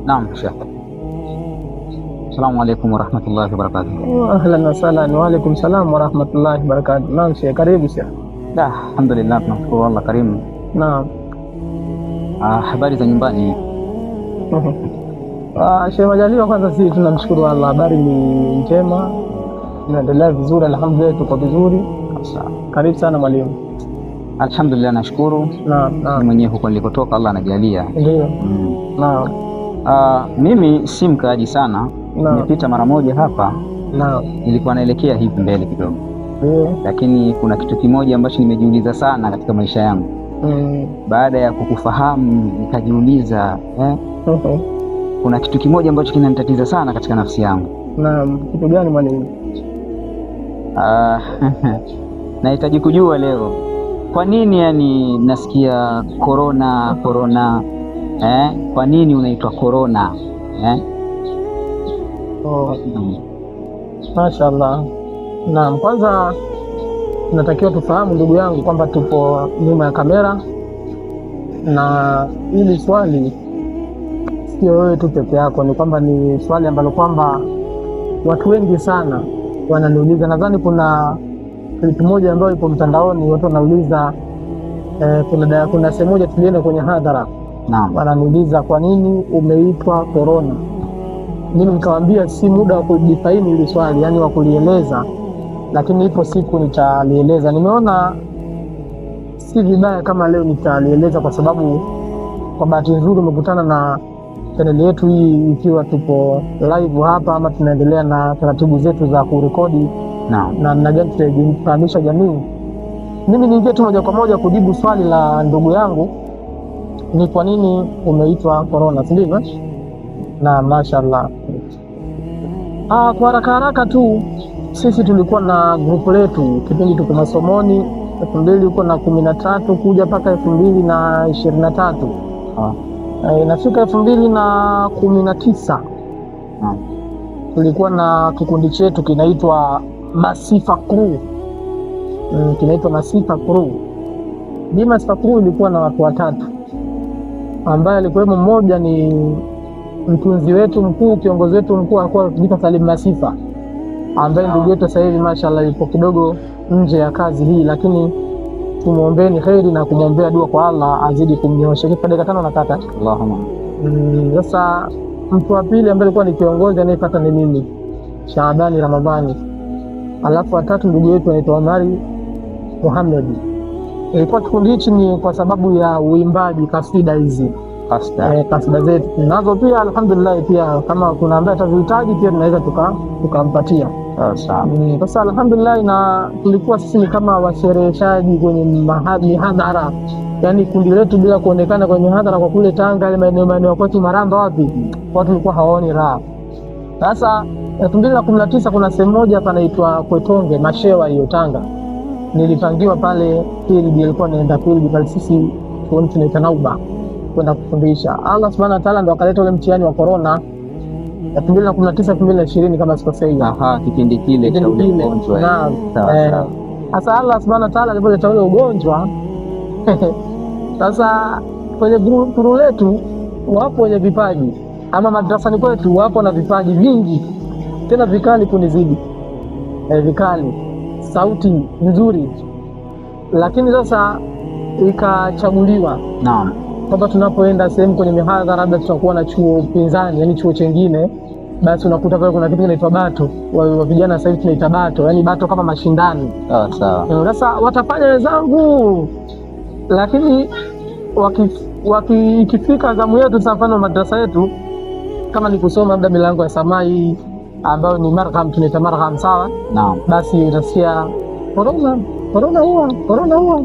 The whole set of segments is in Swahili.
Naam Sheikh. Assalamu alaykum wa rahmatullahi wa barakatuh. Ahlan wa sahlan. Wa alaykum salam wa rahmatullahi wa barakatuh. Naam Sheikh, karibu Sheikh. Alhamdulillah, tunamshukuru Allah karimu. Naam. Habari za nyumbani? Sheikh Majaliwa, kwanza sisi tunamshukuru Allah, habari ni njema, tunaendelea vizuri, alhamdulillah, tuko vizuri. Karibu sana mwalimu. Alhamdulillah, nashukuru. Naam. Mwenyewe huko nilikotoka Allah anajalia. Ndio. Naam. Mimi si mkaaji sana, nimepita mara moja hapa. Naam. Nilikuwa naelekea hivi mbele kidogo. Lakini kuna kitu kimoja ambacho nimejiuliza sana katika maisha yangu. Baada ya kukufahamu nikajiuliza, kuna kitu kimoja ambacho kinanitatiza sana katika nafsi yangu. Naam, kitu gani mwalimu? Nahitaji kujua leo, kwa nini yani nasikia corona? Kwa nini unaitwa corona? Mashaallah. Naam, kwanza tunatakiwa tufahamu ndugu yangu kwamba tupo nyuma ya kamera, na hili swali sio wewe tu peke yako, ni kwamba ni swali ambalo kwamba watu wengi sana wananiuliza. Nadhani kuna clip moja ambayo ipo mtandaoni, watu wanauliza kuna sehemu moja tulienda kwenye hadhara. Naam. Wananiuliza kwa nini umeitwa corona. Mimi nikamwambia si muda wa kujifaini hili swali, yani wa kulieleza, lakini ipo siku nitalieleza. Nimeona si vibaya kama leo nitalieleza, kwa sababu kwa bahati nzuri umekutana na channel yetu hii ikiwa tupo live hapa, ama tunaendelea na taratibu zetu za kurekodi na namna gani tutafahamisha jamii. Mimi niingie tu moja kwa moja kujibu swali la ndugu yangu, ni kwa nini umeitwa corona, si ndivyo? Na mashaallah. Kwa haraka tu, sisi tulikuwa na grupu letu kipindi tuko masomoni 2013 kuja mpaka 2023. Inafika 2019 tulikuwa na kikundi chetu kinaitwa Masifa Crew. Kinaitwa Masifa Crew. Hii Masifa Crew ilikuwa na watu watatu, ambaye alikuwemo mmoja ni mtunzi wetu mkuu, kiongozi wetu mkuu alikuwa anaitwa Salim Masifa, ambaye ndugu yetu sasa hivi mashaallah yupo kidogo nje ya kazi hii, lakini tumuombeeni kheri na kumwombea dua kwa Allah azidi kumnyoosha. Kipa dakika 5 nakata. Allahumma. Sasa mtu wa pili ambaye alikuwa ni kiongozi anayepata ni mimi, Shaabani Ramadhani. Alafu watatu ndugu yetu anaitwa Omari Muhammad. Ilikuwa kikundi hichi ni kwa sababu ya uimbaji kasida hizi. Kasida zetu nazo pia alhamdulillah, pia kama kuna ambaye atazihitaji pia tunaweza tukampatia. Sasa alhamdulillah, na tulikuwa sisi ni kama washereheshaji kwenye mihadhara, yani kundi letu bila kuonekana kwenye hadhara kwa kule Tanga, ile maeneo kwetu Maramba wapi, watu walikuwa hawaoni raha. Sasa 2019 kuna sehemu moja panaitwa Kwetonge Mashewa, hiyo Tanga, nilipangiwa pale field, ilikuwa naenda field pale, sisi tunaita Nauba kwenda kufundisha. Allah subhanahu wa ta'ala ndo akaleta ule mtihani wa corona 2019 2020 kama sikosei. Kipindi kile cha ule ugonjwa. Naam. Sasa Allah subhanahu wa ta'ala alipoleta ule ugonjwa sasa kwenye grupu letu wapo wenye vipaji, ama madrasani kwetu wapo na vipaji vingi tena vikali kunizidi, vikali, sauti nzuri, lakini sasa ikachaguliwa kwamba tunapoenda sehemu kwenye mihadhara, labda tutakuwa na chuo pinzani, yani chuo chengine, basi unakuta pale kuna kitu kinaitwa bato, wa vijana sasa hivi tunaita bato, yani bato kama mashindano. Sawa. Sasa watafanya wenzangu, lakini ikifika zamu yetu sasa, mfano madrasa yetu kama ni kusoma labda milango ya samai ambayo ni marham, tunaita marham, sawa? Basi utasikia corona huwa.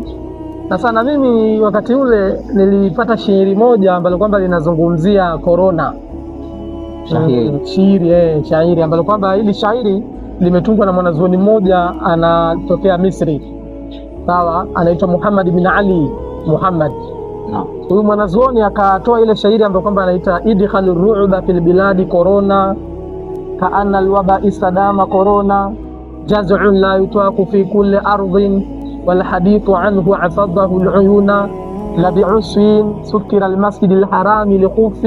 Sasa na mimi wakati ule nilipata shairi moja ambalo kwamba linazungumzia corona. Shairi ambalo kwamba hili shairi limetungwa na mwanazuoni mmoja anatokea Misri, sawa, anaitwa Muhammad bin Ali Muhammad. Huyu mwanazuoni akatoa ile shairi ambalo kwamba anaita idkhalu ru'ba fil biladi corona kaanna alwaba istadama corona jaz'un la yutaqu fi kulli ardhin والحديث عنه عفضه العيون لبعسف سكر المسجد الحرام لخوف